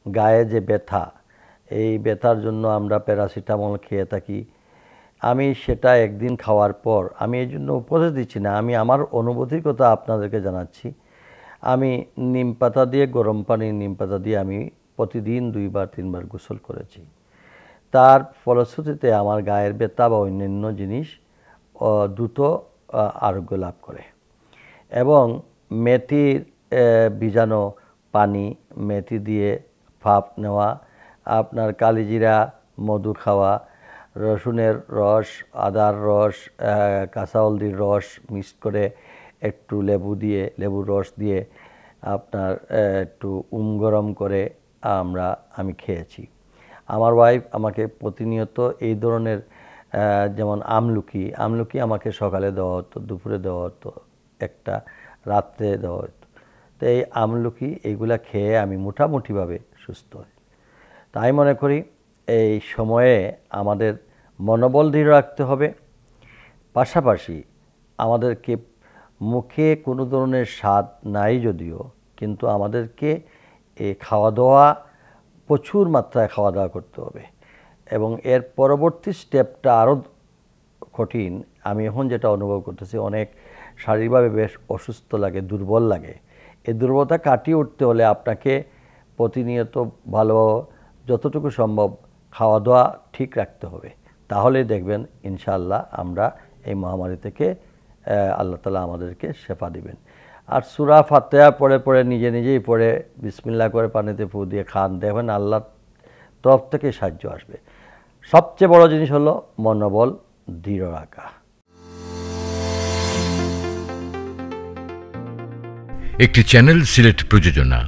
গায়ে যে ব্যথা, এই ব্যথার জন্য আমরা প্যারাসিটামল খেয়ে থাকি। আমি সেটা একদিন খাওয়ার পর, আমি এই জন্য উপদেশ দিচ্ছি না, আমি আমার অনুভূতির কথা আপনাদেরকে জানাচ্ছি। আমি নিম পাতা দিয়ে, গরম পানি নিম পাতা দিয়ে আমি প্রতিদিন 2-3 বার গোসল করেছি। তার ফলশ্রুতিতে আমার গায়ের ব্যথা বা অন্যান্য জিনিস দ্রুত আরোগ্য লাভ করে। এবং মেথির ভিজানো পানি, মেথি দিয়ে ভাপ নেওয়া, আপনার কালিজিরা মধু খাওয়া, রসুনের রস, আদার রস, কাঁচা হলদির রস মিক্সড করে একটু লেবুর রস দিয়ে আপনার একটু গরম করে আমি খেয়েছি। আমার ওয়াইফ আমাকে প্রতিনিয়ত এই ধরনের, যেমন আমলকি আমাকে সকালে দেওয়া হতো, দুপুরে দেওয়া হতো, একটা রাত্রে দেওয়া হতো। তো এই আমলকি এইগুলা খেয়ে আমি মোটামুটিভাবে সুস্থ হই। তাই মনে করি এই সময়ে আমাদের মনোবল দৃঢ় রাখতে হবে। পাশাপাশি আমাদেরকে মুখে কোনো ধরনের স্বাদ নাই যদিও, কিন্তু আমাদেরকে এই খাওয়া দাওয়া, প্রচুর মাত্রায় খাওয়া দাওয়া করতে হবে। এবং এর পরবর্তী স্টেপটা আরও কঠিন। আমি এখন যেটা অনুভব করতেছি, অনেক শারীরিকভাবে বেশ অসুস্থ লাগে, দুর্বল লাগে। এই দুর্বলতা কাটিয়ে উঠতে হলে আপনাকে প্রতিনিয়ত ভালো, যতটুকু সম্ভব খাওয়া দাওয়া ঠিক রাখতে হবে। তাহলেই দেখবেন ইনশাআল্লাহ আমরা এই মহামারী থেকে আল্লাহ তাআলা আমাদেরকে শেফা দিবেন। আর সূরা ফাতিহা পড়ে নিজেই পড়ে বিসমিল্লাহ করে পানিতে ফু দিয়ে খান, দেখবেন আল্লাহর তরফ থেকে সাহায্য আসবে। সবচেয়ে বড় জিনিস হলো মনোবল দৃঢ় রাখা। একটি চ্যানেল সিলেট প্রযোজনা।